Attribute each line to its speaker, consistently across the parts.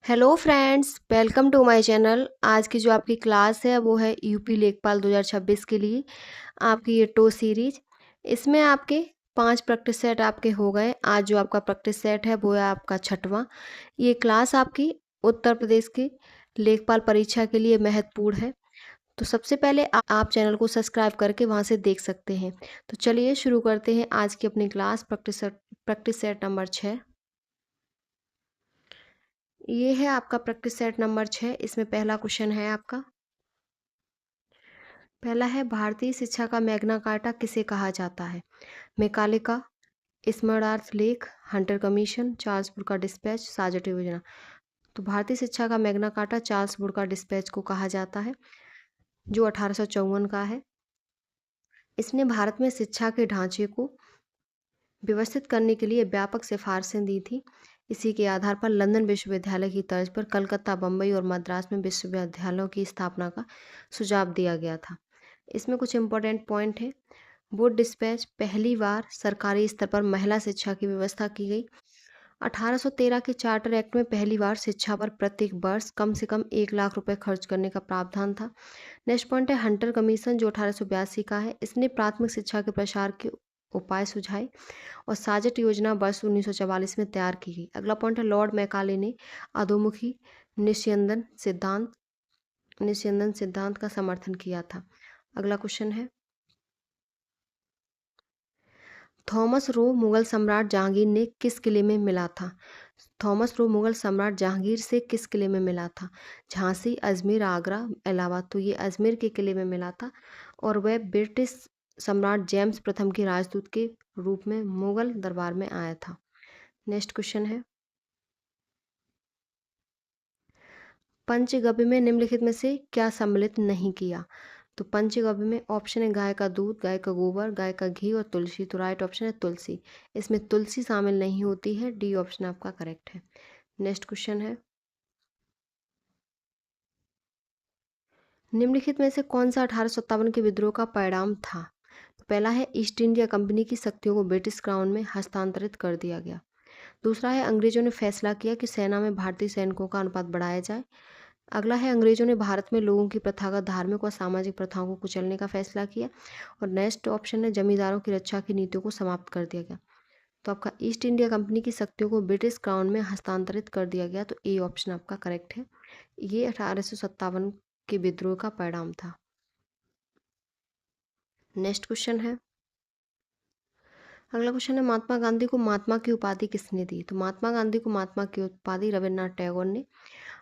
Speaker 1: Hello friends, welcome to my channel. आज की जो आपकी क्लास है वो है यूपी लेखपाल 2026 के लिए आपकी ये टो सीरीज। इसमें आपके 5 प्रैक्टिस सेट आपके हो गए। आज जो आपका प्रैक्टिस सेट है वो है आपका 6वां। ये क्लास आपकी उत्तर प्रदेश की लेखपाल परीक्षा के लिए महत्वपूर्ण है। तो सबसे पहले आप चैनल को सब्सक्राइब करके वहाँ से देख सकते हैं। तो चलिए शुरू करते हैं आज की अपनी क्लास। Practice set number 6। ये है आपका प्रैक्टिस सेट नंबर 6। इसमें पहला क्वेश्चन है आपका। पहला है, भारतीय शिक्षा का मैग्ना कार्टा किसे कहा जाता है? मैकाले, स्मरणार्थ लेख, हंटर कमीशन, चार्ल्स वुड का डिस्पैच, साजट योजना। तो भारतीय शिक्षा का मैग्ना कार्टा चार्ल्स वुड का डिस्पैच को कहा जाता है, जो 1854 का है। इसने भारत में शिक्षा के ढांचे को व्यवस्थित करने के लिए व्यापक सिफारिशें दी थी। इसी के आधार पर लंदन विश्वविद्यालय की तर्ज पर कलकत्ता, बम्बई और मद्रास में विश्वविद्यालयों की स्थापना का सुझाव दिया गया था। इसमें कुछ इंपॉर्टेंट पॉइंट है। वुड डिस्पैच, पहली बार सरकारी स्तर पर महिला शिक्षा की व्यवस्था की गई। 1813 के चार्टर एक्ट में पहली बार शिक्षा पर प्रत्येक वर्ष कम से कम 1 लाख रुपए खर्च करने का प्रावधान था। नेक्स्ट पॉइंट है हंटर कमीशन, जो 1882 का है। इसने प्राथमिक शिक्षा के प्रसार के उपाय सुझाए और साजट योजना वर्ष 1944 में तैयार की गई। अगला पॉइंट है लॉर्ड मैकाले ने अधोमुखी निस्यंदन सिद्धांत का समर्थन किया था। अगला क्वेश्चन है, थॉमस रो मुगल सम्राट जहांगीर ने किस किले में मिला था? थॉमस रो मुगल सम्राट जहांगीर से किस किले में मिला था? झांसी, अजमेर, आगरा, इलाहाबाद। तो ये अजमेर के किले में मिला था और वह ब्रिटिश सम्राट जेम्स प्रथम के राजदूत के रूप में मुगल दरबार में आया था। नेक्स्ट क्वेश्चन है, पंचगव्य में निम्नलिखित में से क्या सम्मिलित नहीं किया? तो पंचगव्य में ऑप्शन है गाय का दूध, गाय का गोबर, गाय का घी और तुलसी। तो राइट ऑप्शन है तुलसी। इसमें तुलसी शामिल नहीं होती है। डी ऑप्शन आपका करेक्ट है। नेक्स्ट क्वेश्चन है, निम्नलिखित में से कौन सा 1857 के विद्रोह का परिणाम था? तो पहला है ईस्ट इंडिया कंपनी की शक्तियों को ब्रिटिश क्राउन में हस्तांतरित कर दिया गया। दूसरा है अंग्रेजों ने फैसला किया कि सेना में भारतीय सैनिकों का अनुपात बढ़ाया जाए। अगला है अंग्रेजों ने भारत में लोगों की प्रथागत धार्मिक और सामाजिक प्रथाओं को कुचलने का फैसला किया। और नेक्स्ट ऑप्शन है जमींदारों की रक्षा की नीतियों को समाप्त कर दिया गया। तो आपका ईस्ट इंडिया कंपनी की शक्तियों को ब्रिटिश क्राउन में हस्तांतरित कर दिया गया। तो ए ऑप्शन आपका करेक्ट है। ये 1857 के विद्रोह का परिणाम था। नेक्स्ट क्वेश्चन है, अगला क्वेश्चन है महात्मा गांधी को महात्मा की उपाधि किसने दी? तो महात्मा गांधी को महात्मा की उपाधि रविन्द्रनाथ टैगोर ने।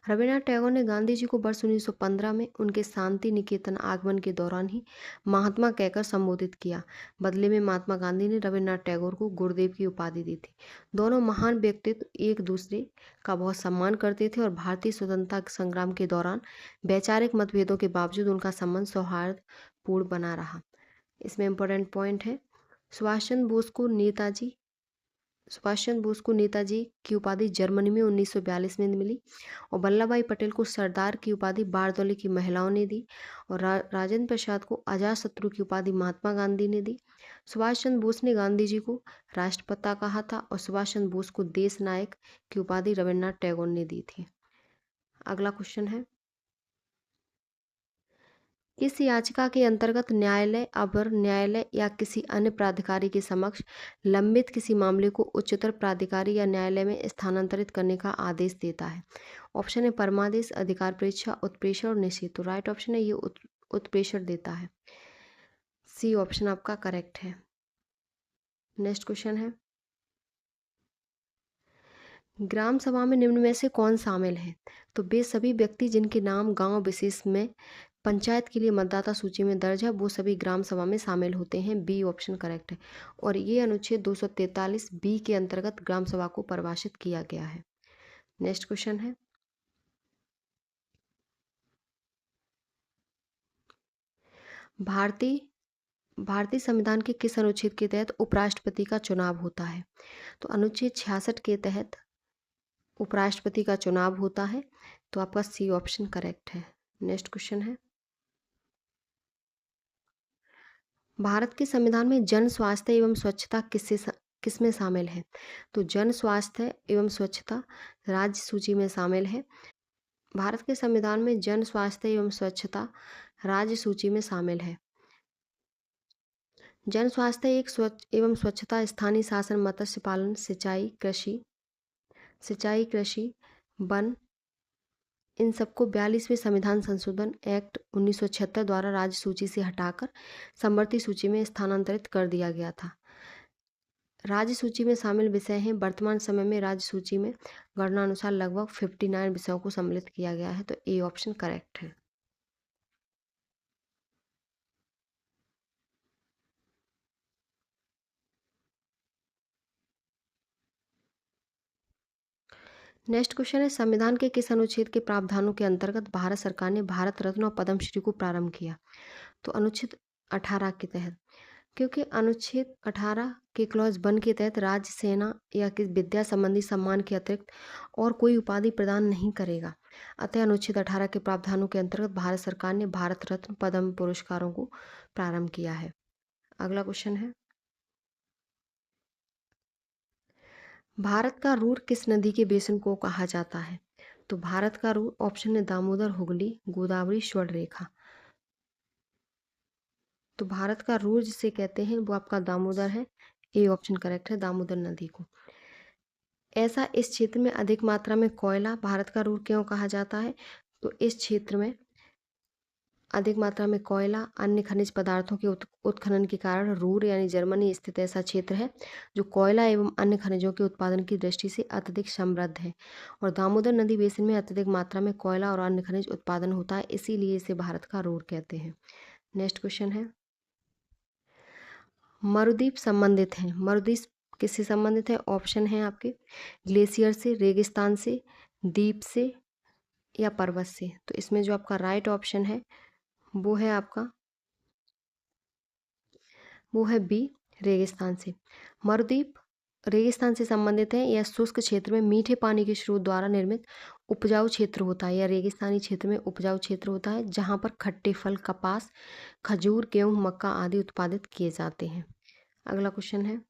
Speaker 1: रविन्द्रनाथ टैगोर ने गांधी जी को वर्ष 1915 में उनके शांति निकेतन आगमन के दौरान ही महात्मा कहकर संबोधित किया। बदले में महात्मा गांधी ने रविन्द्रनाथ टैगोर को गुरुदेव की उपाधि दी थी। दोनों महान व्यक्तित्व एक दूसरे का बहुत सम्मान करते थे और भारतीय स्वतंत्रता संग्राम के दौरान वैचारिक मतभेदों के बावजूद उनका संबंध सौहार्दपूर्ण बना रहा। इसमें इंपॉर्टेंट पॉइंट है, सुभाष चंद्र बोस को नेताजी की उपाधि जर्मनी में 1942 में मिली और वल्लभ भाई पटेल को सरदार की उपाधि बारदौली की महिलाओं ने दी और राजेंद्र प्रसाद को अजातशत्रु की उपाधि महात्मा गांधी ने दी। सुभाष चंद्र बोस ने गांधी जी को राष्ट्रपिता कहा था और सुभाष चंद्र बोस को देश नायक की उपाधि रविन्द्रनाथ टैगोर ने दी थी। अगला क्वेश्चन है, इस याचिका के अंतर्गत न्यायालय अवर न्यायालय या किसी अन्य प्राधिकारी के समक्ष लंबित किसी मामले को उच्चतर प्राधिकारी या न्यायालय में स्थानांतरित करने का आदेश देता है। ऑप्शन है परमादेश, अधिकार परीक्षा, उत्प्रेषण और निषेध। तो राइट ऑप्शन है ये उत्प्रेषण देता है। सी ऑप्शन आपका करेक्ट है। नेक्स्ट क्वेश्चन है, ग्राम सभा में निम्न में से कौन शामिल है? तो वे सभी व्यक्ति जिनके नाम गांव विशेष में पंचायत के लिए मतदाता सूची में दर्ज है वो सभी ग्राम सभा में शामिल होते हैं। बी ऑप्शन करेक्ट है और ये अनुच्छेद 243 बी के अंतर्गत ग्राम सभा को परिभाषित किया गया है। नेक्स्ट क्वेश्चन है, भारतीय भारतीय संविधान के किस अनुच्छेद के तहत उपराष्ट्रपति का चुनाव होता है? तो अनुच्छेद 66 के तहत उपराष्ट्रपति का चुनाव होता है। तो आपका सी ऑप्शन करेक्ट है। नेक्स्ट क्वेश्चन है, भारत के संविधान में जन स्वास्थ्य एवं स्वच्छता किसमें शामिल है? तो जन स्वास्थ्य एवं स्वच्छता राज्य सूची में शामिल है। भारत के संविधान में जन स्वास्थ्य एवं स्वच्छता राज्य सूची में शामिल है। जन स्वास्थ्य एक स्वच्छ एवं स्वच्छता स्थानीय शासन मत्स्य पालन सिंचाई कृषि वन इन सबको 42वें संविधान संशोधन एक्ट 1976 द्वारा राज्य सूची से हटाकर समवर्ती सूची में स्थानांतरित कर दिया गया था। राज्य सूची में शामिल विषय हैं। वर्तमान समय में राज्य सूची में गणना अनुसार लगभग 59 विषयों को सम्मिलित किया गया है, तो ए ऑप्शन करेक्ट है। नेक्स्ट क्वेश्चन है, संविधान के किस अनुच्छेद के प्रावधानों के अंतर्गत भारत सरकार ने भारत रत्न और पद्मश्री को प्रारंभ किया? तो अनुच्छेद 18 के तहत, क्योंकि अनुच्छेद 18 के क्लॉज 1 के तहत राज्य सेना या किस विद्या संबंधी सम्मान के अतिरिक्त और कोई उपाधि प्रदान नहीं करेगा, अतः अनुच्छेद 18 के प्रावधानों के अंतर्गत भारत सरकार ने भारत रत्न पद्म पुरस्कारों को प्रारंभ किया है। अगला क्वेश्चन है, भारत का रूर किस नदी के बेसिन को कहा जाता है? तो भारत का रूर ऑप्शन है दामोदर, हुगली, गोदावरी, स्वर्णरेखा। तो भारत का रूर जिसे कहते हैं वो आपका दामोदर है, ए ऑप्शन करेक्ट है, दामोदर नदी को। ऐसा इस क्षेत्र में अधिक मात्रा में कोयला भारत का रूर क्यों कहा जाता है? तो इस क्षेत्र में अधिक मात्रा में कोयला अन्य खनिज पदार्थों के उत्खनन के कारण रूर यानी जर्मनी स्थित ऐसा क्षेत्र है जो कोयला एवं अन्य खनिजों के उत्पादन की दृष्टि से अत्यधिक समृद्ध है, और दामोदर नदी बेसिन में अत्यधिक मात्रा में कोयला और अन्य खनिज उत्पादन होता है, इसीलिए इसे भारत का रूर कहते हैं। नेक्स्ट क्वेश्चन है, मरुद्वीप संबंधित हैं। मरुद्वीप किससे संबंधित है? ऑप्शन है आपके ग्लेशियर से, रेगिस्तान से, द्वीप से या पर्वत से। तो इसमें जो आपका राइट ऑप्शन है वो है बी, रेगिस्तान से। मरुद्वीप रेगिस्तान से संबंधित है। यह शुष्क क्षेत्र में मीठे पानी के स्रोत द्वारा निर्मित उपजाऊ क्षेत्र होता है, या रेगिस्तानी क्षेत्र में उपजाऊ क्षेत्र होता है जहाँ पर खट्टे फल, कपास, खजूर, गेहूँ, मक्का आदि उत्पादित किए जाते हैं। अगला क्वेश्चन है,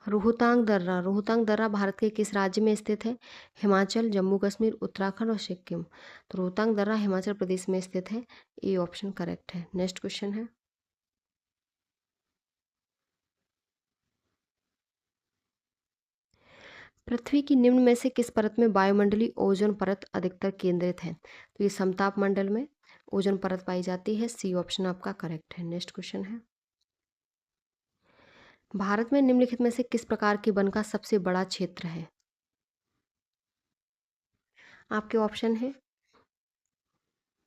Speaker 1: रोहतांग दर्रा। रोहतांग दर्रा भारत के किस राज्य में स्थित है? हिमाचल, जम्मू कश्मीर, उत्तराखंड और सिक्किम। तो रोहतांग दर्रा हिमाचल प्रदेश में स्थित है, ये ऑप्शन करेक्ट है। नेक्स्ट क्वेश्चन है, पृथ्वी की निम्न में से किस परत में वायुमंडलीय ओजोन परत अधिकतर केंद्रित है? तो ये समताप मंडल में ओजोन परत पाई जाती है, सी ऑप्शन आपका करेक्ट है। नेक्स्ट क्वेश्चन है, भारत में निम्नलिखित में से किस प्रकार के वन का सबसे बड़ा क्षेत्र है? आपके ऑप्शन है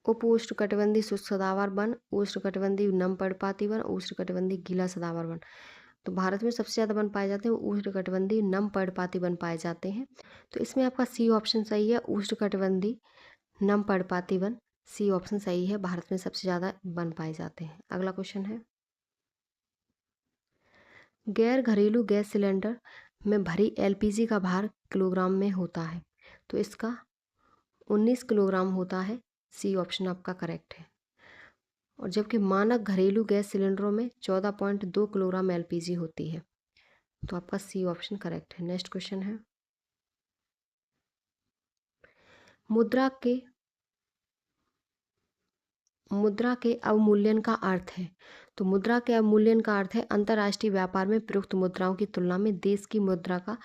Speaker 1: उप उष्णकटिबंधीय शुष्क सदाबहार वन, उष्णकटिबंधीय नम पर्णपाती वन, उष्णकटिबंधीय गीला सदाबहार वन। तो भारत में सबसे ज़्यादा वन पाए जाते हैं वो उष्णकटिबंधीय नम पर्णपाती वन पाए जाते हैं, तो इसमें आपका सी ऑप्शन सही है, उष्णकटिबंधीय नम पर्णपाती वन, सी ऑप्शन सही है, भारत में सबसे ज़्यादा वन पाए जाते हैं। अगला क्वेश्चन है, गैर घरेलू गैस सिलेंडर में भरी एलपीजी का भार किलोग्राम में होता है, तो इसका 19 किलोग्राम होता है, सी ऑप्शन आपका करेक्ट है। और जबकि मानक घरेलू गैस सिलेंडरों में 14.2 किलोग्राम एलपीजी होती है, तो आपका सी ऑप्शन करेक्ट है। नेक्स्ट क्वेश्चन है, मुद्रा के अवमूल्यन का अर्थ है। तो मुद्रा के अवमूल्यन का अर्थ है अंतर्राष्ट्रीय व्यापार में प्रयुक्त मुद्राओं की तुलना में देश की मुद्रा का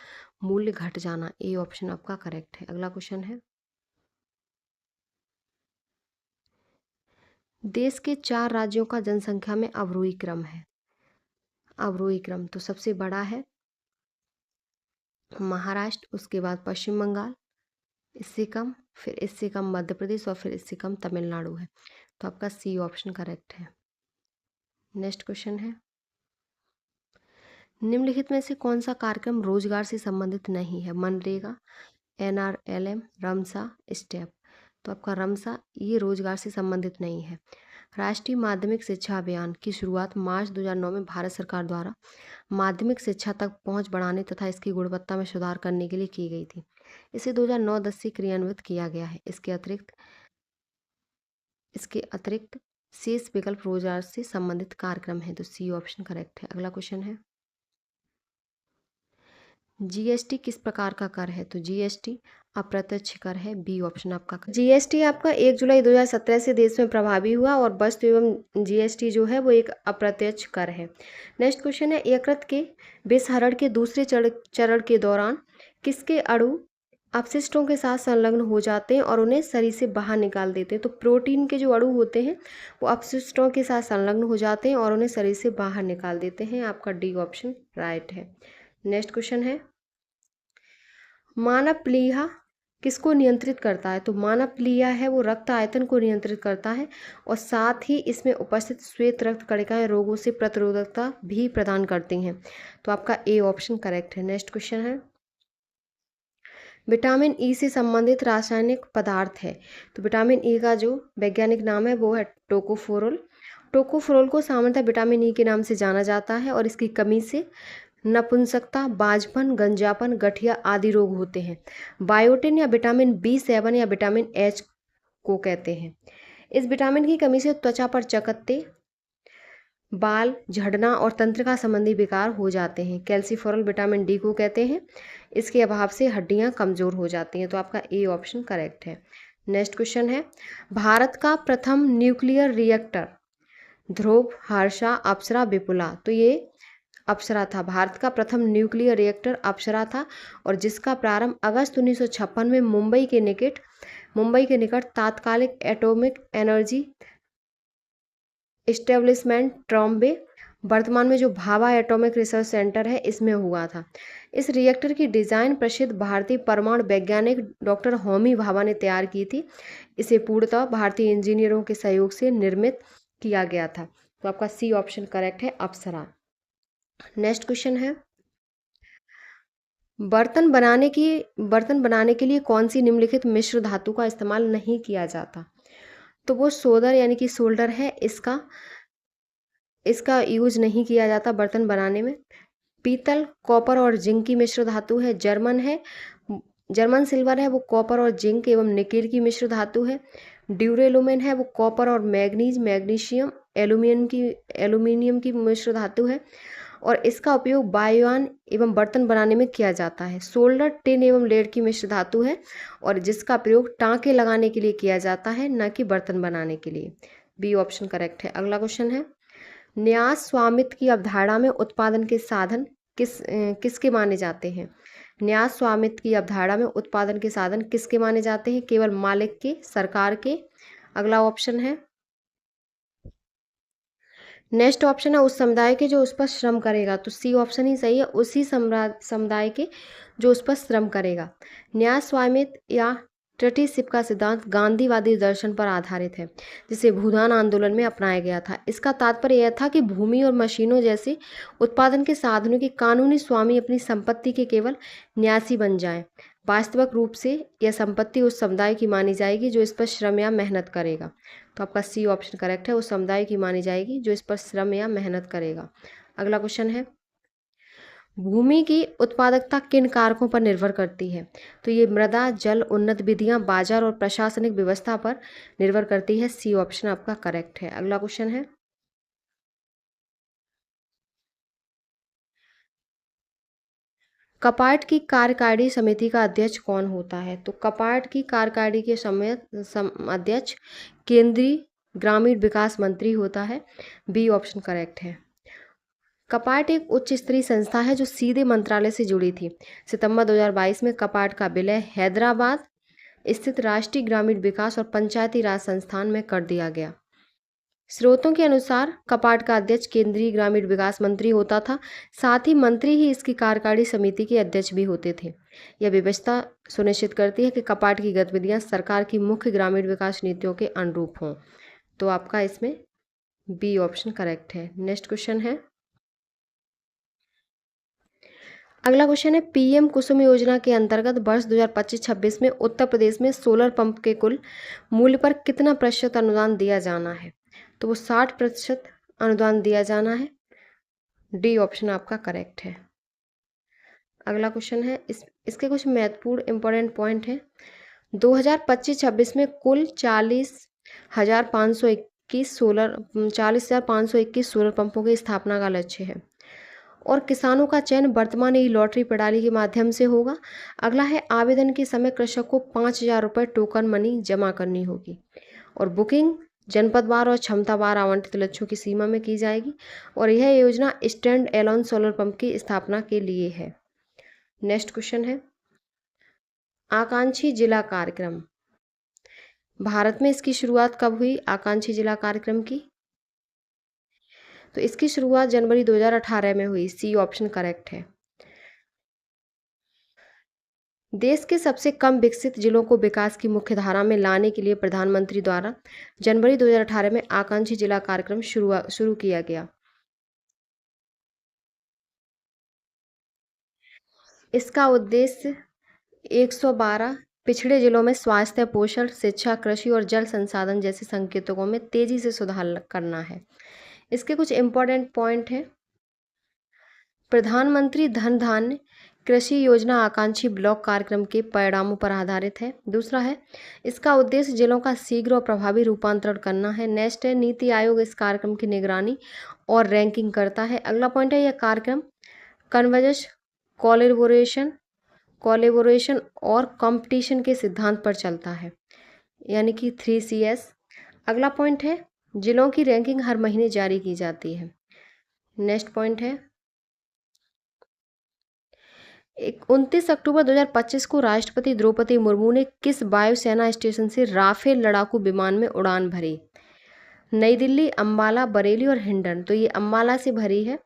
Speaker 1: मूल्य घट जाना, ये ऑप्शन आपका करेक्ट है। अगला क्वेश्चन है, देश के 4 राज्यों का जनसंख्या में अवरोही क्रम है। अवरोही क्रम तो सबसे बड़ा है महाराष्ट्र, उसके बाद पश्चिम बंगाल, इससे कम, फिर इससे कम मध्य प्रदेश और फिर इससे कम तमिलनाडु है, तो आपका सी ऑप्शन करेक्ट है। नेक्स्ट क्वेश्चन है, निम्नलिखित में से कौन सा कार्यक्रम रोजगार से संबंधित नहीं है? MNREGA, NRLM, RMSA, step. तो आपका रमसा ये रोजगार से संबंधित नहीं है। राष्ट्रीय माध्यमिक शिक्षा अभियान की शुरुआत मार्च 2009 में भारत सरकार द्वारा माध्यमिक शिक्षा तक पहुंच बढ़ाने तथा इसकी गुणवत्ता में सुधार करने के लिए की गई थी। इसे 2009-10 से क्रियान्वित किया गया है। इसके अतिरिक्त शेष विकल्प रोजगार से संबंधित कार्यक्रम है, तो सी ऑप्शन करेक्ट है। अगला क्वेश्चन है, जीएसटी किस प्रकार का कर है? तो जीएसटी अप्रत्यक्ष कर है, बी ऑप्शन आपका। जीएसटी आपका 1 जुलाई 2017 से देश में प्रभावी हुआ और वस्तु एवं जीएसटी जो है वो एक अप्रत्यक्ष कर है। नेक्स्ट क्वेश्चन है, यकृत के विषहरण के दूसरे चरण के दौरान किसके अणु अपशिष्टों के साथ संलग्न हो जाते हैं और उन्हें शरीर से बाहर निकाल देते हैं? तो प्रोटीन के जो अणु होते हैं वो अपशिष्टों के साथ संलग्न हो जाते हैं और उन्हें शरीर से बाहर निकाल देते हैं। आपका डी ऑप्शन राइट है। नेक्स्ट क्वेश्चन है, मानव प्लीहा किसको नियंत्रित करता है? तो मानव प्लीहा है वो रक्त आयतन को नियंत्रित करता है और साथ ही इसमें उपस्थित श्वेत रक्त कणिकाएं रोगों से प्रतिरोधकता भी प्रदान करती हैं। तो आपका ए ऑप्शन करेक्ट है। नेक्स्ट क्वेश्चन है, विटामिन ई से संबंधित रासायनिक पदार्थ है। तो विटामिन ई का जो वैज्ञानिक नाम है वो है टोकोफेरोल। टोकोफेरोल को सामान्यतः विटामिन ई के नाम से जाना जाता है और इसकी कमी से नपुंसकता, बांझपन, गंजापन, गठिया आदि रोग होते हैं। बायोटिन या विटामिन B7 या विटामिन एच को कहते हैं। इस विटामिन की कमी से त्वचा पर चकत्ते, बाल झड़ना और तंत्रिका संबंधी विकार हो जाते हैं। कैल्सीफेरॉल विटामिन डी को कहते हैं। इसके अभाव से हड्डियां कमजोर हो जाती हैं। तो आपका ए ऑप्शन करेक्ट है। नेक्स्ट क्वेश्चन है, भारत का प्रथम न्यूक्लियर रिएक्टर ध्रुव, हर्षा, अप्सरा, विपुला। तो ये अप्सरा था। भारत का प्रथम न्यूक्लियर रिएक्टर अप्सरा था और जिसका प्रारंभ अगस्त 1956 में मुंबई के निकट तात्कालिक एटॉमिक एनर्जी एस्टेब्लिशमेंट ट्रॉम्बे, वर्तमान में जो भाभा एटॉमिक रिसर्च सेंटर है, इसमें हुआ था। इस रिएक्टर की डिजाइन प्रसिद्ध भारतीय परमाणु वैज्ञानिक डॉक्टर होमी भाभा ने तैयार की थी। इसे पूर्णतः भारतीय इंजीनियरों के सहयोग से निर्मित किया गया था। तो आपका सी ऑप्शन करेक्ट है, अप्सरा। नेक्स्ट क्वेश्चन है, बर्तन बनाने के लिए कौन सी निम्नलिखित मिश्र धातु का इस्तेमाल नहीं किया जाता? तो वो सोलर यानी कि सोल्डर है, इसका यूज नहीं किया जाता बर्तन बनाने में। पीतल, कॉपर और जिंक की मिश्र धातु है। जर्मन सिल्वर है वो कॉपर और जिंक एवं निकेल की मिश्र धातु है। ड्यूरेलुमेन है वो कॉपर और मैग्नीशियम एल्यूमिनियम की मिश्र धातु है और इसका उपयोग बायोयान एवं बर्तन बनाने में किया जाता है। सोल्डर टिन एवं लेड की मिश्र धातु है और जिसका प्रयोग टाँके लगाने के लिए किया जाता है, न कि बर्तन बनाने के लिए। बी ऑप्शन करेक्ट है। अगला क्वेश्चन है, न्यास स्वामित्व की अवधारणा में उत्पादन के साधन किसके माने जाते हैं? न्यास स्वामित्व की अवधारणा में उत्पादन के साधन किसके माने जाते हैं? केवल मालिक के, सरकार के। अगला ऑप्शन है, नेक्स्ट ऑप्शन है, उस समुदाय के जो उस पर श्रम करेगा। तो सी ऑप्शन ही सही है, उसी समुदाय के जो उस पर श्रम करेगा। न्यास स्वामित्व या ट्रस्टीशिप का सिद्धांत गांधीवादी दर्शन पर आधारित है, जिसे भूदान आंदोलन में अपनाया गया था। इसका तात्पर्य यह था कि भूमि और मशीनों जैसे उत्पादन के साधनों के कानूनी स्वामी अपनी संपत्ति के केवल न्यासी बन जाएं। वास्तविक रूप से यह संपत्ति उस समुदाय की मानी जाएगी जो इस पर श्रम या मेहनत करेगा। तो आपका सी ऑप्शन करेक्ट है, उस समुदाय की मानी जाएगी जो इस पर श्रम या मेहनत करेगा। अगला क्वेश्चन है, भूमि की उत्पादकता किन कारकों पर निर्भर करती है? तो ये मृदा, जल, उन्नत विधियां, बाजार और प्रशासनिक व्यवस्था पर निर्भर करती है। सी ऑप्शन आपका करेक्ट है। अगला क्वेश्चन है, कपाट की कार्यकारिणी समिति का अध्यक्ष कौन होता है? तो कपाट की कार्यकारिणी के अध्यक्ष केंद्रीय ग्रामीण विकास मंत्री होता है। बी ऑप्शन करेक्ट है। कपाट एक उच्च स्तरीय संस्था है जो सीधे मंत्रालय से जुड़ी थी। सितंबर 2022 में कपाट का विलय हैदराबाद स्थित राष्ट्रीय ग्रामीण विकास और पंचायती राज संस्थान में कर दिया गया। स्रोतों के अनुसार कपाट का अध्यक्ष केंद्रीय ग्रामीण विकास मंत्री होता था। साथ ही मंत्री ही इसकी कार्यकारिणी समिति के अध्यक्ष भी होते थे। यह व्यवस्था सुनिश्चित करती है कि कपाट की गतिविधियां सरकार की मुख्य ग्रामीण विकास नीतियों के अनुरूप हों। तो आपका इसमें बी ऑप्शन करेक्ट है। नेक्स्ट क्वेश्चन है, अगला क्वेश्चन है, पीएम कुसुम योजना के अंतर्गत वर्ष 2025-26 में उत्तर प्रदेश में सोलर पंप के कुल मूल्य पर कितना प्रतिशत अनुदान दिया जाना है? तो वो 60% अनुदान दिया जाना है। डी ऑप्शन आपका करेक्ट है। अगला क्वेश्चन है, इसके कुछ महत्वपूर्ण इंपॉर्टेंट पॉइंट हैं। 2025-26 में कुल 40,521 सोलर पंपों की स्थापना का लक्ष्य है और किसानों का चयन वर्तमान ई लॉटरी प्रणाली के माध्यम से होगा। अगला है आवेदन के समय कृषक को 5,000 रुपये टोकन मनी जमा करनी होगी और बुकिंग जनपदवार और क्षमतावार आवंटित लक्ष्यों की सीमा में की जाएगी और यह योजना स्टैंड एलोन सोलर पंप की स्थापना के लिए है। नेक्स्ट क्वेश्चन है आकांक्षी जिला कार्यक्रम। भारत में इसकी शुरुआत कब हुई आकांक्षी जिला कार्यक्रम की? तो इसकी शुरुआत जनवरी 2018 में हुई। सी ऑप्शन करेक्ट है। देश के सबसे कम विकसित जिलों को विकास की मुख्य धारा में लाने के लिए प्रधानमंत्री द्वारा जनवरी 2018 में आकांक्षी जिला कार्यक्रम शुरू किया गया। इसका उद्देश्य 112 पिछड़े जिलों में स्वास्थ्य, पोषण, शिक्षा, कृषि और जल संसाधन जैसे संकेतकों में तेजी से सुधार करना है। इसके कुछ इंपॉर्टेंट पॉइंट हैं। प्रधानमंत्री धन धान्य कृषि योजना आकांक्षी ब्लॉक कार्यक्रम के परिणामों पर आधारित है। दूसरा है इसका उद्देश्य जिलों का शीघ्र और प्रभावी रूपांतरण करना है। नेक्स्ट है नीति आयोग इस कार्यक्रम की निगरानी और रैंकिंग करता है। अगला पॉइंट है यह कार्यक्रम कन्वर्जेंस, कोलैबोरेशन और कंपटीशन के सिद्धांत पर चलता है, यानी कि 3CS। अगला पॉइंट है जिलों की रैंकिंग हर महीने जारी की जाती है। नेक्स्ट पॉइंट है 29 अक्टूबर 2025 को राष्ट्रपति द्रौपदी मुर्मू ने किस वायुसेना स्टेशन से राफेल लड़ाकू विमान में उड़ान भरी? नई दिल्ली, अंबाला, बरेली और हिंडन। तो ये अंबाला से भरी है।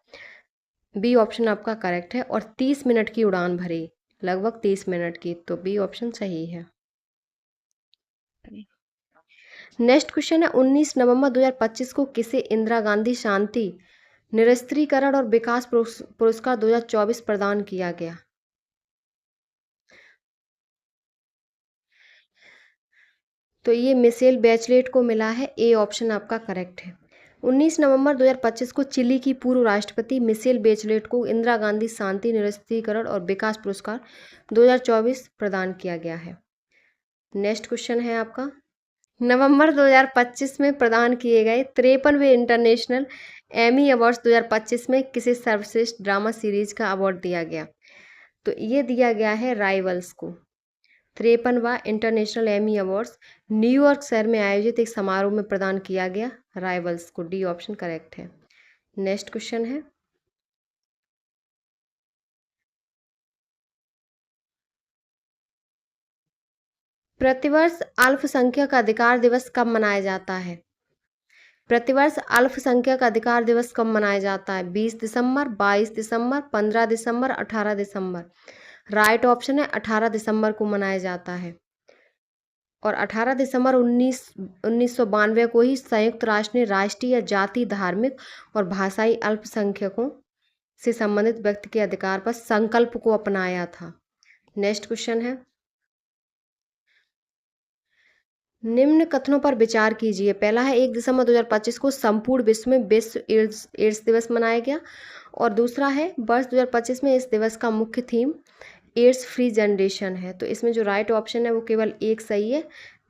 Speaker 1: बी ऑप्शन आपका करेक्ट है और 30 मिनट की उड़ान भरी, लगभग 30 मिनट की। तो बी ऑप्शन सही है। नेक्स्ट क्वेश्चन है 19 नवंबर 2025 को किसे इंदिरा गांधी शांति, निरस्त्रीकरण और विकास पुरस्कार 2024 प्रदान किया गया? तो ये मिशेल बैचलेट को मिला है। ए ऑप्शन आपका करेक्ट है। 19 नवंबर 2025 को चिली की पूर्व राष्ट्रपति मिशेल बैचलेट को इंदिरा गांधी शांति, निरस्त्रीकरण और विकास पुरस्कार 2024 प्रदान किया गया है। नेक्स्ट क्वेश्चन है आपका नवंबर 2025 में प्रदान किए गए 53वें इंटरनेशनल एमी अवार्ड्स 2025 में किसे सर्वश्रेष्ठ ड्रामा सीरीज का अवार्ड दिया गया? तो ये दिया गया है राइवल्स को। 53वां इंटरनेशनल एमी अवार्ड्स न्यूयॉर्क शहर में आयोजित एक समारोह में प्रदान किया गया राइवल्स को। डी ऑप्शन करेक्ट है। नेक्स्ट क्वेश्चन है प्रतिवर्ष अल्पसंख्यक अधिकार दिवस कब मनाया जाता है? प्रतिवर्ष अल्पसंख्यक अधिकार दिवस कब मनाया जाता है? 20 दिसंबर, 22 दिसंबर, 15 दिसंबर, 18 दिसंबर। राइट ऑप्शन है 18 दिसंबर को मनाया जाता है और 18 दिसंबर 1992 को ही संयुक्त राष्ट्र ने राष्ट्रीय या जाति, धार्मिक और भाषाई अल्पसंख्यकों से संबंधित व्यक्ति के अधिकार पर संकल्प को अपनाया था। नेक्स्ट क्वेश्चन है निम्न कथनों पर विचार कीजिए। पहला है 1 दिसंबर 2025 को संपूर्ण विश्व में विश्व एड्स दिवस मनाया गया और दूसरा है वर्ष 2025 में इस दिवस का मुख्य थीम एड्स फ्री जनरेशन है। तो इसमें जो राइट ऑप्शन है वो केवल एक सही है।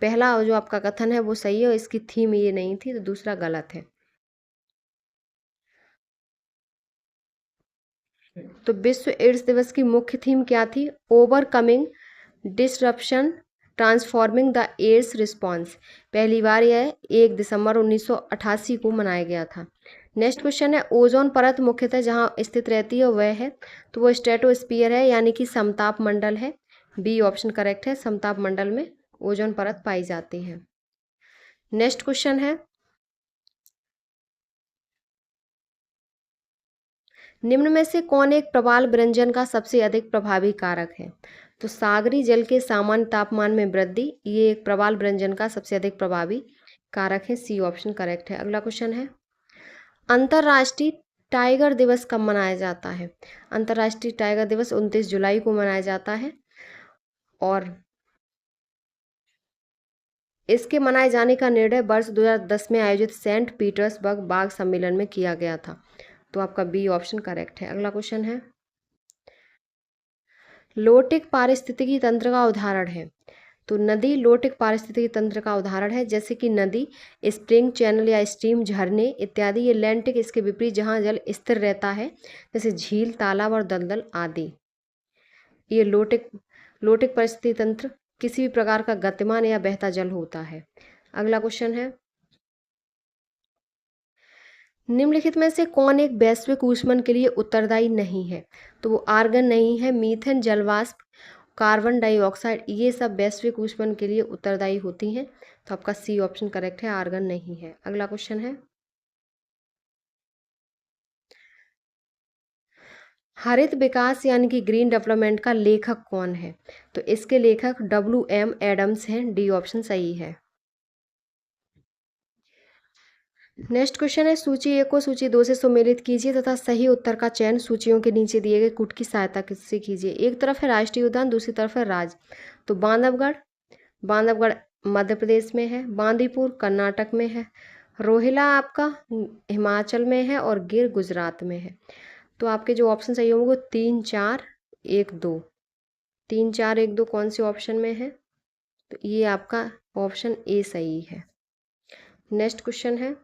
Speaker 1: पहला जो आपका कथन है वो सही है और इसकी थीम ये नहीं थी, तो दूसरा गलत है। तो विश्व एड्स दिवस की मुख्य थीम क्या थी? Overcoming disruption transforming the AIDS response. पहली बार यह 1 दिसंबर 1988 को मनाया गया था। नेक्स्ट क्वेश्चन है ओजोन परत मुख्यतः जहाँ स्थित रहती है वह है, तो वो स्ट्रेटोस्फीयर है, यानी कि समताप मंडल है। बी ऑप्शन करेक्ट है। समताप मंडल में ओजोन परत पाई जाती है। नेक्स्ट क्वेश्चन है निम्न में से कौन एक प्रवाल व्यंजन का सबसे अधिक प्रभावी कारक है? तो सागरी जल के सामान्य तापमान में वृद्धि ये एक प्रवाल व्यंजन का सबसे अधिक प्रभावी कारक है। सी ऑप्शन करेक्ट है। अगला क्वेश्चन है अंतर्राष्ट्रीय टाइगर दिवस कब मनाया जाता है? अंतर्राष्ट्रीय टाइगर दिवस 29 जुलाई को मनाया जाता है और इसके मनाए जाने का निर्णय वर्ष 2010 में आयोजित सेंट पीटर्सबर्ग बाघ सम्मेलन में किया गया था। तो आपका बी ऑप्शन करेक्ट है। अगला क्वेश्चन है लोटिक पारिस्थितिकी तंत्र का उदाहरण है। तो नदी लोटिक पारिस्थितिकी तंत्र का उदाहरण है, जैसे कि नदी, स्प्रिंग, चैनल या स्ट्रीम, झरने इत्यादि। ये लैंटिक इसके विपरीत जहाँ जल स्थिर रहता है, जैसे झील, तालाब और दलदल आदि। ये लोटिक लोटिक पारिस्थितिकी तंत्र किसी भी प्रकार का गतिमान या बहता जल होता है। अगला क्वेश्चन है, निम्नलिखित में से कौन एक वैश्विक ऊष्मन के लिए उत्तरदायी नहीं है? तो वो आर्गन नहीं है, मीथेन, जलवाष्प, कार्बन डाइऑक्साइड, ये सब वैश्विक ऊष्मन के लिए उत्तरदायी होती हैं। तो आपका सी ऑप्शन करेक्ट है, आर्गन नहीं है। अगला क्वेश्चन है, हरित विकास यानी कि ग्रीन डेवलपमेंट का लेखक कौन है? तो इसके लेखक WM एडम्स हैं। डी ऑप्शन सही है। नेक्स्ट क्वेश्चन है, सूची 1 को सूची 2 से सुमेलित कीजिए तथा सही उत्तर का चयन सूचियों के नीचे दिए गए कूट की सहायता से कीजिए। एक तरफ है राष्ट्रीय उद्यान, दूसरी तरफ है राज्य। तो बांधवगढ़, बांधवगढ़ मध्य प्रदेश में है, बांदीपुर कर्नाटक में है, रोहिला आपका हिमाचल में है और गिर गुजरात में है। तो आपके जो ऑप्शन सही होंगे वो 3, 4, 1, 2। 3, 4, 1, 2 कौन से ऑप्शन में है? तो ये आपका ऑप्शन ए सही है। नेक्स्ट क्वेश्चन है,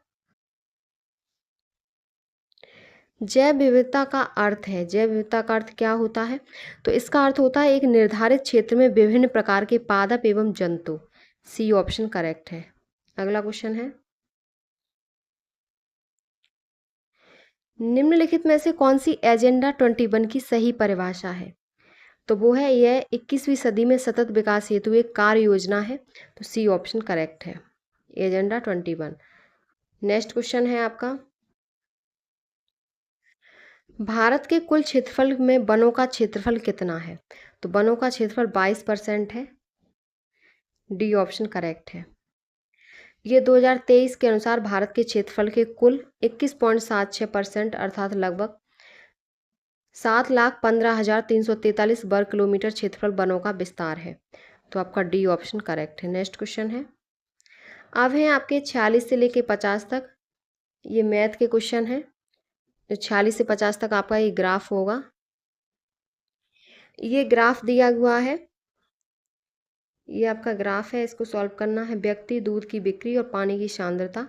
Speaker 1: जैव विविधता का अर्थ है, जैव विविधता का अर्थ क्या होता है? तो इसका अर्थ होता है एक निर्धारित क्षेत्र में विभिन्न प्रकार के पादप एवं जंतु। सी ऑप्शन करेक्ट है। अगला क्वेश्चन है, निम्नलिखित में से कौन सी एजेंडा 21 की सही परिभाषा है? तो वो है, यह 21वीं सदी में सतत विकास हेतु एक कार्य योजना है। तो सी ऑप्शन करेक्ट है, एजेंडा 21। नेक्स्ट क्वेश्चन है आपका, भारत के कुल क्षेत्रफल में वनों का क्षेत्रफल कितना है? तो वनों का क्षेत्रफल 22% है। डी ऑप्शन करेक्ट है। ये 2023 के अनुसार भारत के क्षेत्रफल के कुल 21.76% अर्थात लगभग 7,15,343 वर्ग किलोमीटर क्षेत्रफल वनों का विस्तार है। तो आपका डी ऑप्शन करेक्ट है। नेक्स्ट क्वेश्चन है, अब हैं आपके 46 से लेके 50 तक, ये मैथ के क्वेश्चन है। तो 46 से 50 तक आपका ये ग्राफ होगा। ये ग्राफ दिया हुआ है, ये आपका ग्राफ है, इसको सॉल्व करना है। व्यक्ति, दूध की बिक्री और पानी की सांद्रता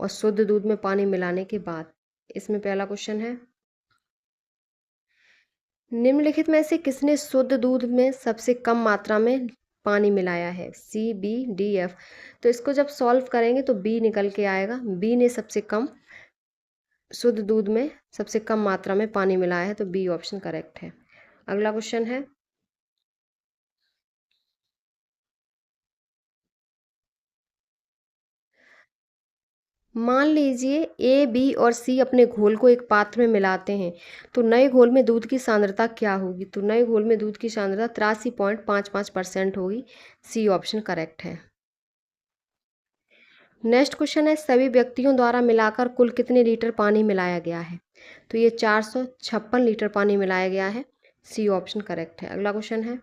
Speaker 1: और शुद्ध दूध में पानी मिलाने के बाद। इसमें पहला क्वेश्चन है, निम्नलिखित में से किसने शुद्ध दूध में सबसे कम मात्रा में पानी मिलाया है? C, B, D, F। तो इसको जब सॉल्व करेंगे तो B निकल के आएगा। B ने सबसे कम शुद्ध दूध में सबसे कम मात्रा में पानी मिलाया है, तो B ऑप्शन करेक्ट है। अगला क्वेश्चन है, मान लीजिए A, B और C अपने घोल को एक पात्र में मिलाते हैं, तो नए घोल में दूध की सांद्रता क्या होगी? तो नए घोल में दूध की सांद्रता 83.55% होगी। C ऑप्शन करेक्ट है। नेक्स्ट क्वेश्चन है, सभी व्यक्तियों द्वारा मिलाकर कुल कितने लीटर पानी मिलाया गया है? तो ये 456 लीटर पानी मिलाया गया है। सी ऑप्शन करेक्ट है। अगला क्वेश्चन है,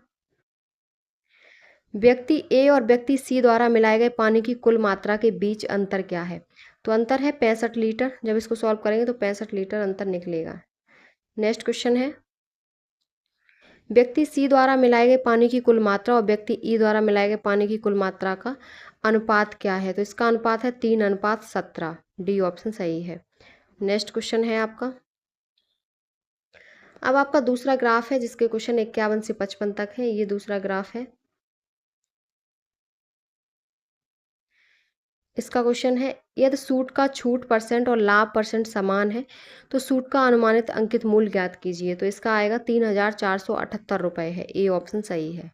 Speaker 1: व्यक्ति ए और व्यक्ति सी द्वारा मिलाए गए पानी की कुल मात्रा के बीच अंतर क्या है? तो अंतर है 65 लीटर। जब इसको सॉल्व करेंगे तो 65 लीटर अंतर निकलेगा। नेक्स्ट क्वेश्चन है, व्यक्ति सी द्वारा मिलाए गए पानी की कुल मात्रा और व्यक्ति ई द्वारा मिलाए गए पानी की कुल मात्रा का अनुपात क्या है? तो इसका अनुपात है 3:17। डी ऑप्शन सही है। नेक्स्ट क्वेश्चन है आपका, अब आपका दूसरा ग्राफ है जिसके क्वेश्चन 51 से 55 तक है। ये दूसरा ग्राफ है, इसका क्वेश्चन है, यदि सूट का छूट परसेंट और लाभ परसेंट समान है तो सूट का अनुमानित अंकित मूल्य ज्ञात कीजिए। तो इसका आएगा 3,478 रुपये है। ए ऑप्शन सही है।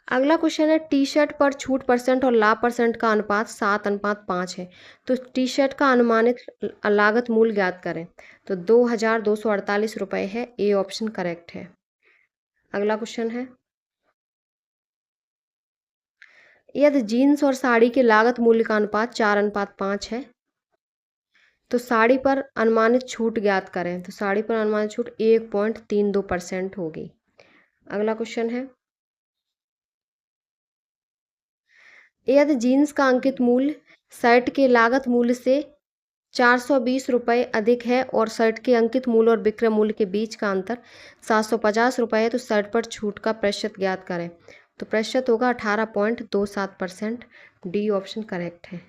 Speaker 1: अगला क्वेश्चन है, टी शर्ट पर छूट परसेंट और लाभ परसेंट का अनुपात 7:5 है। तो टी शर्ट का अनुमानित लागत मूल्य ज्ञात करें। तो 2,248 रुपये है। ए ऑप्शन करेक्ट है। अगला क्वेश्चन है, यदि जीन्स और साड़ी के लागत मूल्य का अनुपात 4:5 है तो साड़ी पर अनुमानित छूट ज्ञात करें। तो साड़ी पर अनुमानित छूट 1.32% होगी। अगला क्वेश्चन है, यदि जीन्स का अंकित मूल्य शर्ट के लागत मूल्य से 420 रुपये अधिक है और शर्ट के अंकित मूल्य और विक्रय मूल्य के बीच का अंतर 750 रुपये है, तो शर्ट पर छूट का प्रतिशत ज्ञात करें। तो प्रतिशत होगा 18.27%। डी ऑप्शन करेक्ट है।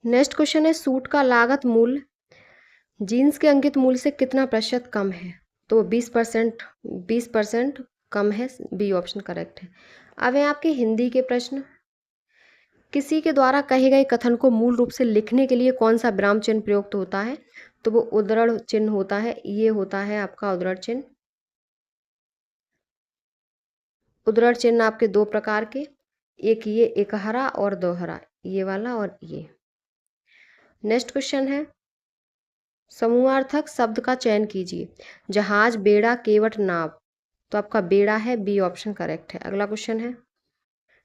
Speaker 1: नेक्स्ट क्वेश्चन है, सूट का लागत मूल्य जीन्स के अंकित मूल्य से कितना प्रतिशत कम है? तो 20% कम है। बी ऑप्शन करेक्ट है। अब है आपके हिंदी के प्रश्न। किसी के द्वारा कहे गए कथन को मूल रूप से लिखने के लिए कौन सा विराम चिन्ह प्रयुक्त होता है? तो वो उद्धरण चिन्ह होता है। ये होता है आपका उद्धरण चिन्ह। उद्धरण चिन्ह आपके दो प्रकार के, एक ये एक हरा और दो हरा, ये वाला और ये। नेक्स्ट क्वेश्चन है, समूहार्थक शब्द का चयन कीजिए। जहाज, बेड़ा, केवट, नाव। तो आपका बेड़ा है। बी ऑप्शन करेक्ट है। अगला क्वेश्चन है,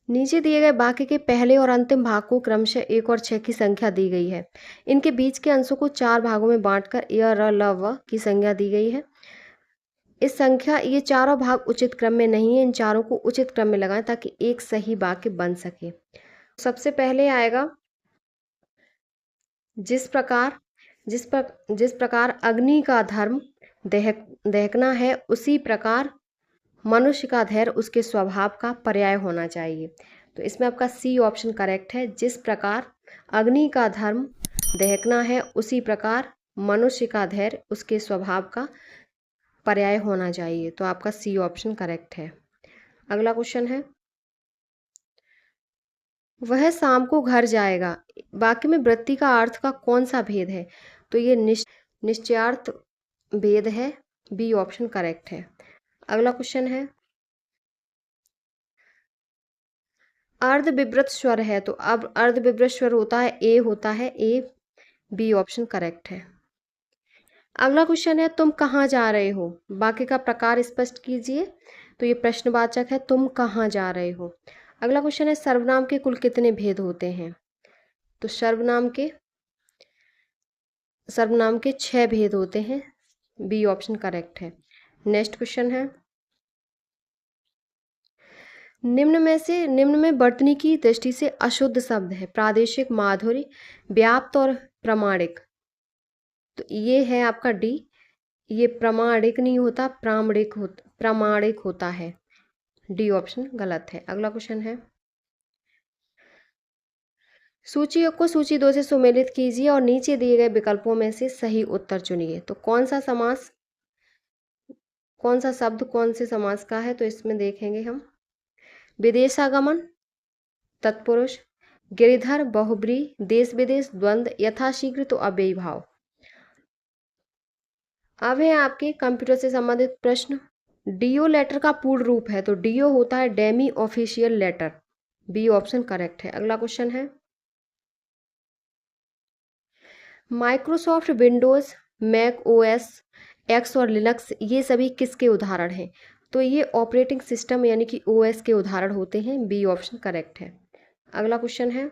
Speaker 1: नीचे दिए गए वाक्य के पहले और अंतिम भाग को क्रमशः 1 और 6 की संख्या दी गई है। इनके बीच के अंशों को 4 भागों में बांटकर य, र, ल, व की संख्या दी गई है। इस संख्या, ये चारों भाग उचित क्रम में नहीं है, इन चारों को उचित क्रम में लगाएं ताकि एक सही वाक्य बन सके। सबसे पहले आएगा, जिस प्रकार अग्नि का धर्म दहकना है, उसी प्रकार मनुष्य का धैर्य उसके स्वभाव का पर्याय होना चाहिए। तो इसमें आपका सी ऑप्शन करेक्ट है। जिस प्रकार अग्नि का धर्म दहकना है, उसी प्रकार मनुष्य का धैर्य उसके स्वभाव का पर्याय होना चाहिए। तो आपका सी ऑप्शन करेक्ट है। अगला क्वेश्चन है, वह शाम को घर जाएगा। वाक्य में वृत्ति का अर्थ का कौन सा भेद है? तो ये निश्चयार्थ भेद है। बी ऑप्शन करेक्ट है। अगला क्वेश्चन है, अर्धविभ्रत स्वर है। तो अब अर्धविभ्रत स्वर होता है ए। बी ऑप्शन करेक्ट है। अगला क्वेश्चन है, तुम कहाँ जा रहे हो? वाक्य का प्रकार स्पष्ट कीजिए। तो ये प्रश्नवाचक है, तुम कहाँ जा रहे हो। अगला क्वेश्चन है, सर्वनाम के कुल कितने भेद होते हैं? तो सर्वनाम के 6 भेद होते हैं। बी ऑप्शन करेक्ट है। नेक्स्ट क्वेश्चन है, निम्न में वर्तनी की दृष्टि से अशुद्ध शब्द है। प्रादेशिक, माधुरी, व्याप्त और प्रामाणिक। तो ये है आपका डी। ये प्रामाणिक नहीं होता, प्रामाणिक होता है। डी ऑप्शन गलत है। अगला क्वेश्चन है, सूची को सूची 2 से सुमेलित कीजिए और नीचे दिए गए विकल्पों में से सही उत्तर चुनिए। तो कौन सा शब्द कौन से समास का है? तो इसमें देखेंगे हम, विदेशागमन, तत्पुरुष, गिरिधर, बहुब्रीहि, देश विदेश, द्वंद्व, यथाशीघ्र, तो अव्ययी भाव। अब है आपके कंप्यूटर से संबंधित प्रश्न। डीओ लेटर का पूर्ण रूप है। तो डीओ होता है demi official letter. B option correct है। अगला क्वेश्चन है, Microsoft Windows, Mac OS X और लिनक्स, ये सभी किसके उदाहरण हैं? तो ये ऑपरेटिंग सिस्टम यानी कि ओएस के उदाहरण होते हैं। बी ऑप्शन करेक्ट है। अगला क्वेश्चन है,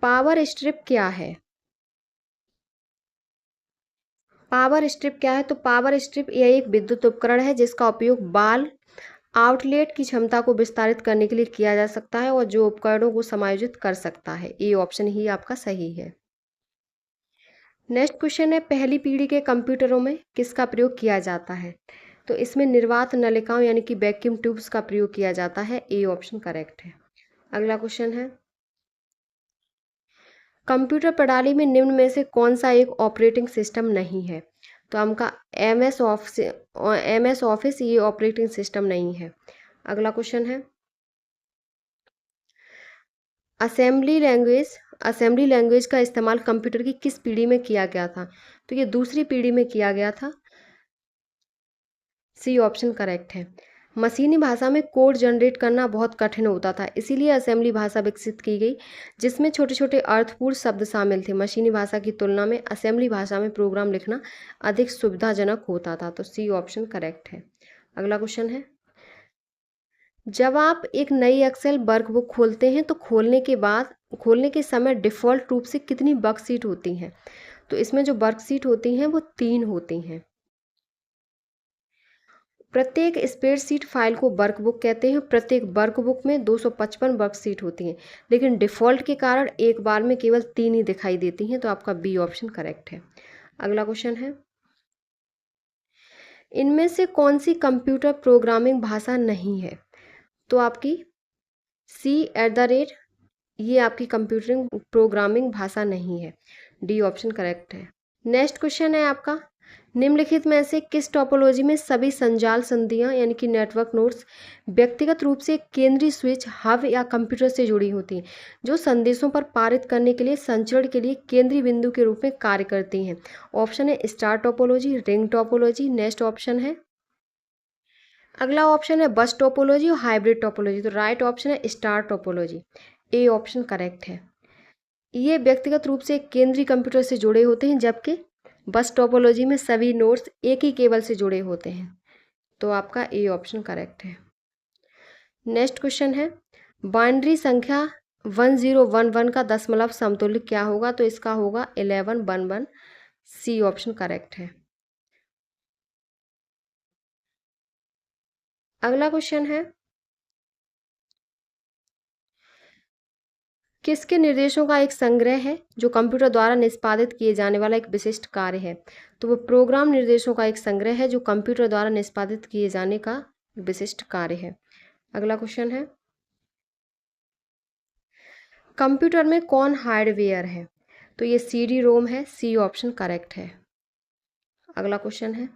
Speaker 1: पावर स्ट्रिप क्या है? पावर स्ट्रिप क्या है? तो पावर स्ट्रिप यह एक विद्युत उपकरण है जिसका उपयोग बाल आउटलेट की क्षमता को विस्तारित करने के लिए किया जा सकता है और जो उपकरणों को समायोजित कर सकता है। ए ऑप्शन ही आपका सही है। नेक्स्ट क्वेश्चन है, पहली पीढ़ी के कंप्यूटरों में किसका प्रयोग किया जाता है? तो इसमें निर्वात नलिकाओं यानी कि वैक्यूम ट्यूब्स का प्रयोग किया जाता है। ए ऑप्शन करेक्ट है। अगला क्वेश्चन है, कंप्यूटर प्रणाली में निम्न में से कौन सा एक ऑपरेटिंग सिस्टम नहीं है? तो हमका एमएस ऑफिस ये ऑपरेटिंग सिस्टम नहीं है। अगला क्वेश्चन है, असेंबली लैंग्वेज का इस्तेमाल कंप्यूटर की किस पीढ़ी में किया गया था? तो ये दूसरी पीढ़ी में किया गया था। सी ऑप्शन करेक्ट है। मशीनी भाषा में कोड जनरेट करना बहुत कठिन होता था, इसीलिए असेंबली भाषा विकसित की गई जिसमें छोटे छोटे अर्थपूर्ण शब्द शामिल थे। मशीनी भाषा की तुलना में असेंबली भाषा में प्रोग्राम लिखना अधिक सुविधाजनक होता था। तो सी ऑप्शन करेक्ट है। अगला क्वेश्चन है, जब आप एक नई एक्सेल वर्कबुक खोलते हैं तो खोलने के समय डिफ़ॉल्ट रूप से कितनी वर्कशीट होती हैं? तो इसमें जो वर्कशीट होती हैं वो 3 होती हैं। प्रत्येक स्प्रेडशीट फाइल को वर्कबुक कहते हैं। प्रत्येक वर्कबुक में 255 वर्कशीट होती हैं, लेकिन डिफ़ॉल्ट के कारण एक बार में केवल 3 ही दिखाई देती हैं, तो आपका बी ऑप्शन करेक्ट है। अगला क्वेश्चन है, इनमें से कौन सी कंप्यूटर प्रोग्रामिंग भाषा नहीं है? तो आपकी C@ ये आपकी कंप्यूटरिंग प्रोग्रामिंग भाषा नहीं है, डी ऑप्शन करेक्ट है। नेक्स्ट क्वेश्चन है आपका, निम्नलिखित में से किस टोपोलॉजी में सभी संजाल संधियां यानी कि नेटवर्क नोड्स व्यक्तिगत रूप से केंद्रीय स्विच हब या कंप्यूटर से जुड़ी होती हैं, जो संदेशों पर पारित करने के लिए संचरण के लिए केंद्रीय बिंदु के रूप में कार्य करती हैं? ऑप्शन है star topology, ring topology. Next option है, अगला ऑप्शन है बस टोपोलॉजी और हाइब्रिड टोपोलॉजी। तो राइट ऑप्शन है star topology, A option correct है। ये व्यक्तिगत रूप से केंद्रीय कंप्यूटर से जुड़े होते हैं, जबकि बस टोपोलॉजी में सभी नोड्स एक ही केबल से जुड़े होते हैं, तो आपका ए ऑप्शन करेक्ट है। नेक्स्ट क्वेश्चन है, बाइनरी संख्या 1011 का दशमलव समतुल्य क्या होगा? तो इसका होगा 1111, सी ऑप्शन करेक्ट है। अगला क्वेश्चन है, किसके निर्देशों का एक संग्रह है जो कंप्यूटर द्वारा निष्पादित किए जाने वाला एक विशिष्ट कार्य है? तो वो प्रोग्राम निर्देशों का एक संग्रह है जो कंप्यूटर द्वारा निष्पादित किए जाने का विशिष्ट कार्य है। अगला क्वेश्चन है, कंप्यूटर में कौन हार्डवेयर है? तो ये CD रोम है, सी ऑप्शन करेक्ट है। अगला क्वेश्चन है,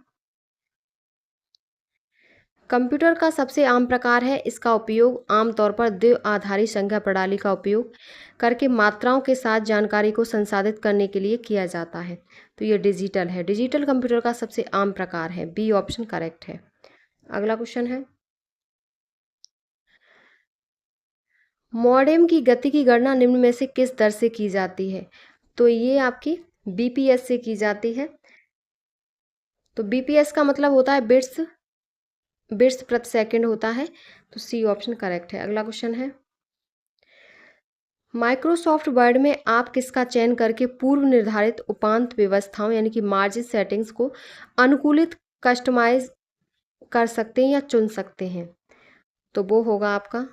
Speaker 1: कंप्यूटर का सबसे आम प्रकार है, इसका उपयोग आमतौर पर द्विआधारी संख्या प्रणाली का उपयोग करके मात्राओं के साथ जानकारी को संसाधित करने के लिए किया जाता है। तो ये डिजिटल है, डिजिटल कंप्यूटर का सबसे आम प्रकार है, बी ऑप्शन करेक्ट है। अगला क्वेश्चन है, मॉडेम की गति की गणना निम्न में से किस दर से की जाती है? तो ये आपकी BPS से की जाती है। तो BPS का मतलब होता है बिट्स प्रति सेकंड होता है, तो सी ऑप्शन करेक्ट है। अगला क्वेश्चन है, माइक्रोसॉफ्ट वर्ड में आप किसका चयन करके पूर्व निर्धारित उपांत व्यवस्थाओं यानी कि मार्जिन सेटिंग्स को अनुकूलित कस्टमाइज कर सकते हैं या चुन सकते हैं? तो वो होगा आपका,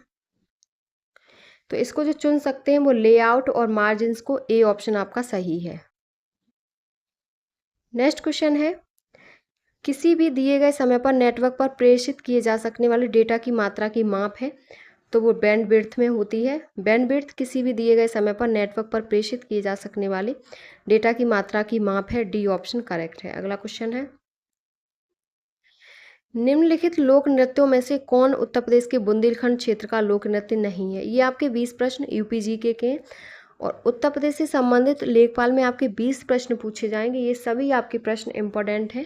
Speaker 1: तो इसको जो चुन सकते हैं वो लेआउट और मार्जिन्स को, ए ऑप्शन आपका सही है। नेक्स्ट क्वेश्चन है, किसी भी दिए गए समय पर नेटवर्क पर प्रेषित किए जा सकने वाले डेटा की मात्रा की माप है? तो वो बैंडविड्थ में होती है। बैंडविड्थ किसी भी दिए गए समय पर नेटवर्क पर प्रेषित किए जा सकने वाले डेटा की मात्रा की माप है, डी ऑप्शन करेक्ट है। अगला क्वेश्चन है, निम्नलिखित लोक नृत्यों में से कौन उत्तर प्रदेश के बुंदेलखंड क्षेत्र का लोक नृत्य नहीं है? ये आपके 20 प्रश्न UPGK के और उत्तर प्रदेश से संबंधित लेखपाल में आपके 20 प्रश्न पूछे जाएंगे। ये सभी आपके प्रश्न इंपॉर्टेंट हैं।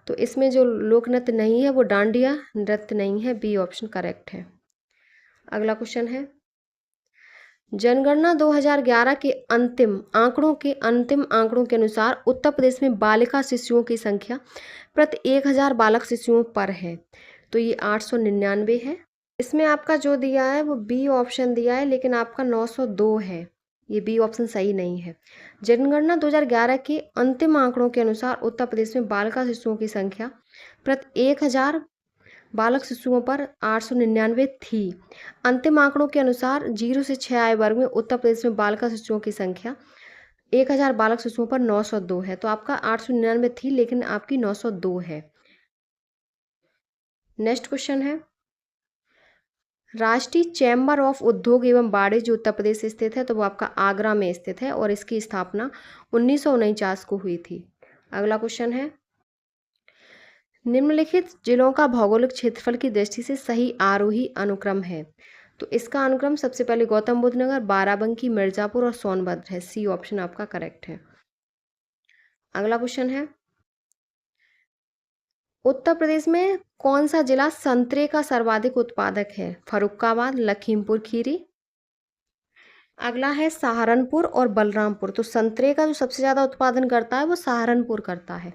Speaker 1: तो इसमें जो लोक नृत्य नहीं है वो डांडिया नृत्य नहीं है, बी ऑप्शन करेक्ट है। अगला क्वेश्चन है, जनगणना 2011 के अंतिम आंकड़ों के अनुसार उत्तर प्रदेश में बालिका शिशुओं की संख्या प्रति 1000 बालक शिशुओं पर है। तो ये 899 है। इसमें आपका जो दिया है वो बी ऑप्शन दिया है, लेकिन आपका 902 है, ये बी ऑप्शन सही नहीं है। जनगणना 2011 के अंतिम आंकड़ों के अनुसार उत्तर प्रदेश में बालिका शिशुओं की संख्या प्रति 1000 बालक शिशुओं पर 899 थी। अंतिम आंकड़ों के अनुसार 0 से 6 आयु वर्ग में उत्तर प्रदेश में बालिका शिशुओं की संख्या 1000 बालक शिशुओं पर 902 है। तो आपका 899 थी, लेकिन आपकी 902 है। नेक्स्ट क्वेश्चन है, राष्ट्रीय चैम्बर ऑफ उद्योग एवं वाणिज्य जो उत्तर प्रदेश स्थित है, तो वो आपका आगरा में स्थित है और इसकी स्थापना 1949 को हुई थी। अगला क्वेश्चन है, निम्नलिखित जिलों का भौगोलिक क्षेत्रफल की दृष्टि से सही आरोही अनुक्रम है? तो इसका अनुक्रम सबसे पहले गौतम बुद्ध नगर, बाराबंकी, मिर्जापुर और सोनभद्र है, सी ऑप्शन आपका करेक्ट है। अगला क्वेश्चन है, उत्तर प्रदेश में कौन सा जिला संतरे का सर्वाधिक उत्पादक है? फर्रुखाबाद, लखीमपुर खीरी। अगला है सहारनपुर और बलरामपुर। तो संतरे का जो सबसे ज़्यादा उत्पादन करता है वो सहारनपुर करता है,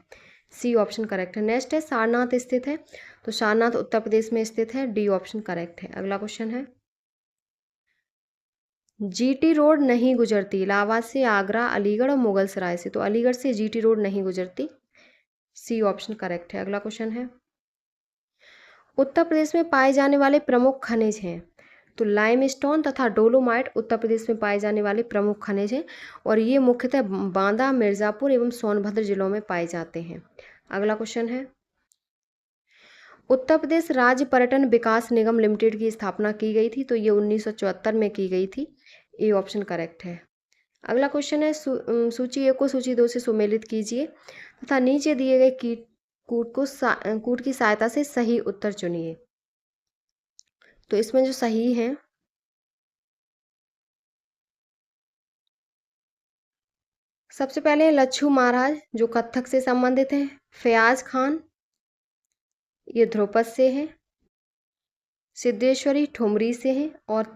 Speaker 1: सी ऑप्शन करेक्ट है। नेक्स्ट है, सारनाथ स्थित है, तो सारनाथ उत्तर प्रदेश में स्थित है, डी ऑप्शन करेक्ट है। अगला क्वेश्चन है, GT रोड नहीं गुजरती इलाहाबाद से, आगरा, अलीगढ़ और मुगलसराय से। तो अलीगढ़ से GT रोड नहीं गुजरती, सी ऑप्शन करेक्ट है। अगला क्वेश्चन है, उत्तर प्रदेश में पाए जाने वाले प्रमुख खनिज हैं, तो लाइमस्टोन तथा डोलोमाइट उत्तर प्रदेश में पाए जाने वाले प्रमुख खनिज हैं और ये मुख्यतः बांदा, मिर्ज़ापुर एवं सोनभद्र जिलों में पाए जाते हैं। अगला क्वेश्चन है, उत्तर प्रदेश राज्य पर्यटन विकास निगम लिमिटेड की स्थापना की गई थी, तो ये 1974 में की गई थी। ए ऑप्शन करेक्ट है। अगला क्वेश्चन है, सूची 1 को सूची 2 से सुमेलित कीजिए तथा नीचे दिए गए कूट की सहायता से सही उत्तर चुनिए। तो इसमें जो सही है, सबसे पहले लच्छू महाराज जो कथक से संबंधित हैं, फयाज खान ये ध्रुपद से हैं, सिद्धेश्वरी ठुमरी से हैं और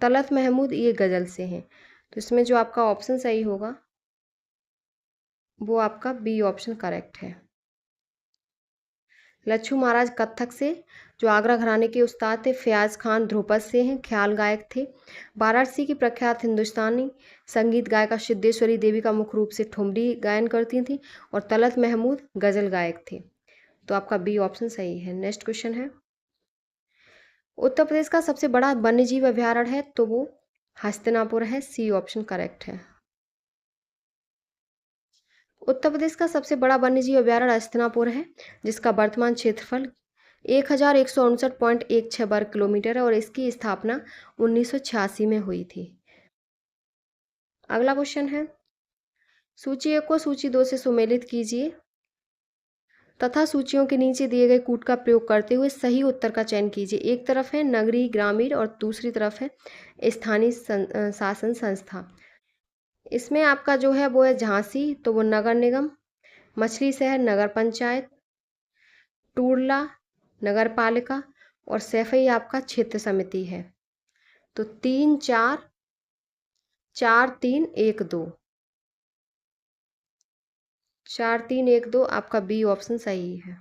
Speaker 1: तलत महमूद ये गजल से हैं। तो इसमें जो आपका ऑप्शन सही होगा वो आपका बी ऑप्शन करेक्ट है। लच्छू महाराज कथक से जो आगरा घराने के उस्ताद थे, फयाज खान ध्रुपद से हैं, ख्याल गायक थे। वाराणसी की प्रख्यात हिंदुस्तानी संगीत गायिका सिद्धेश्वरी देवी का मुख्य रूप से ठुमरी गायन करती थी और तलत महमूद गजल गायक थे। तो आपका बी ऑप्शन सही है। नेक्स्ट क्वेश्चन है, उत्तर प्रदेश का सबसे बड़ा वन्यजीव अभयारण्य है, तो वो हस्तिनापुर है। सी ऑप्शन करेक्ट है। उत्तर प्रदेश का सबसे बड़ा वन्यजीव अभयारण्य हस्तिनापुर है, जिसका वर्तमान क्षेत्रफल 1159.16 वर्ग किलोमीटर है और इसकी स्थापना 1986 में हुई थी। अगला क्वेश्चन है, सूची 1 को सूची 2 से सुमेलित कीजिए तथा सूचियों के नीचे दिए गए कूट का प्रयोग करते हुए सही उत्तर का चयन कीजिए। एक तरफ है नगरीय ग्रामीण और दूसरी तरफ है स्थानीय शासन संस्था। इसमें आपका जो है वो है झांसी, तो वो नगर निगम, मछली शहर नगर पंचायत, टूडला नगर पालिका और सैफई आपका क्षेत्र समिति है। तो 3 4 4 3 1 2 4 3 1 2 आपका बी ऑप्शन सही है।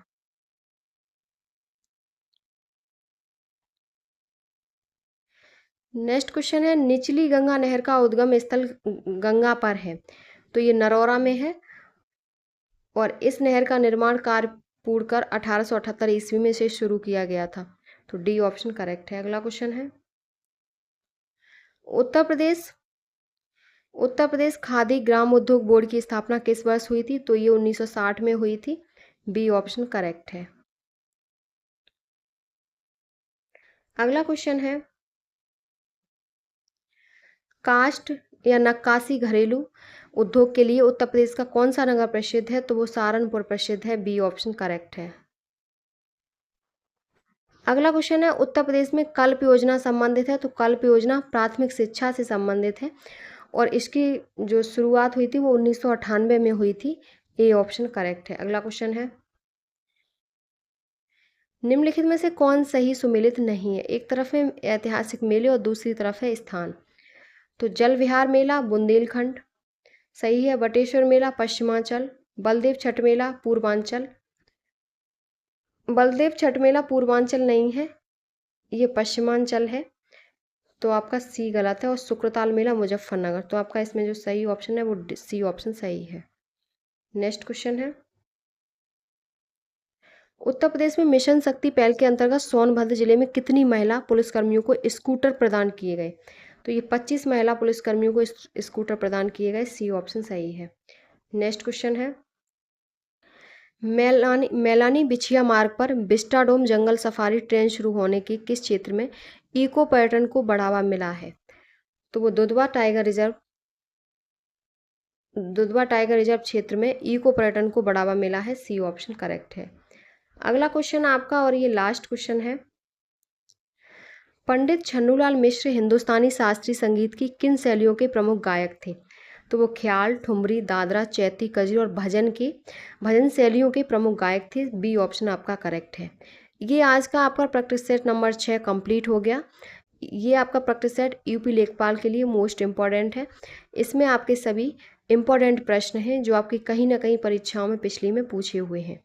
Speaker 1: नेक्स्ट क्वेश्चन है, निचली गंगा नहर का उद्गम स्थल गंगा पर है, तो ये नरौरा में है और इस नहर का निर्माण कार्य पूर्ण कर 1878 ईस्वी में से शुरू किया गया था। तो डी ऑप्शन करेक्ट है। अगला क्वेश्चन है, उत्तर प्रदेश खादी ग्राम उद्योग बोर्ड की स्थापना किस वर्ष हुई थी, तो ये 1960 में हुई थी। बी ऑप्शन करेक्ट है। अगला क्वेश्चन है, कास्ट या नक्काशी घरेलू उद्योग के लिए उत्तर प्रदेश का कौन सा नगर प्रसिद्ध है, तो वो सहारनपुर प्रसिद्ध है। बी ऑप्शन करेक्ट है। अगला क्वेश्चन है, उत्तर प्रदेश में कल्प योजना संबंधित है, तो कल्प योजना प्राथमिक शिक्षा से संबंधित है और इसकी जो शुरुआत हुई थी वो 1998 में हुई थी। ए ऑप्शन करेक्ट है। अगला क्वेश्चन है, निम्नलिखित में से कौन सही सुमेलित नहीं है। एक तरफ है ऐतिहासिक मेले और दूसरी तरफ है स्थान। तो जल विहार मेला बुंदेलखंड सही है, बटेश्वर मेला पश्चिमांचल, बलदेव छठ मेला पूर्वांचल, बलदेव छठ मेला पूर्वांचल नहीं है, ये पश्चिमांचल है। तो आपका सी गलत है और शुक्रताल मेला मुजफ्फरनगर। तो आपका इसमें जो सही ऑप्शन है वो सी ऑप्शन सही है। नेक्स्ट क्वेश्चन है, उत्तर प्रदेश में मिशन शक्ति पहल के अंतर्गत सोनभद्र जिले में कितनी महिला पुलिसकर्मियों को स्कूटर प्रदान किए गए, तो ये 25 महिला पुलिसकर्मियों को स्कूटर प्रदान किए गए। सी ऑप्शन सही है। नेक्स्ट क्वेश्चन है, मैलानी बिछिया मार्ग पर विस्टाडोम जंगल सफारी ट्रेन शुरू होने के किस क्षेत्र में इको पर्यटन को बढ़ावा मिला है, तो वो दुधवा टाइगर रिजर्व क्षेत्र में इको पर्यटन को बढ़ावा मिला है। सी ऑप्शन करेक्ट है। अगला क्वेश्चन आपका और ये लास्ट क्वेश्चन है, पंडित छन्नूलाल मिश्र हिंदुस्तानी शास्त्रीय संगीत की किन शैलियों के प्रमुख गायक थे, तो वो ख्याल, ठुमरी, दादरा, चैती, कजरी और भजन शैलियों के प्रमुख गायक थे। बी ऑप्शन आपका करेक्ट है। ये आज का आपका प्रैक्टिस सेट नंबर 6 कंप्लीट हो गया। ये आपका प्रैक्टिस सेट यूपी लेखपाल के लिए मोस्ट इम्पॉर्टेंट है। इसमें आपके सभी इम्पॉर्टेंट प्रश्न हैं जो आपकी कहीं ना कहीं परीक्षाओं में पिछली में पूछे हुए हैं।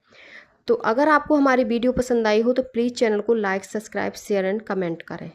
Speaker 1: तो अगर आपको हमारी वीडियो पसंद आई हो तो प्लीज़ चैनल को like, subscribe, share and comment करें।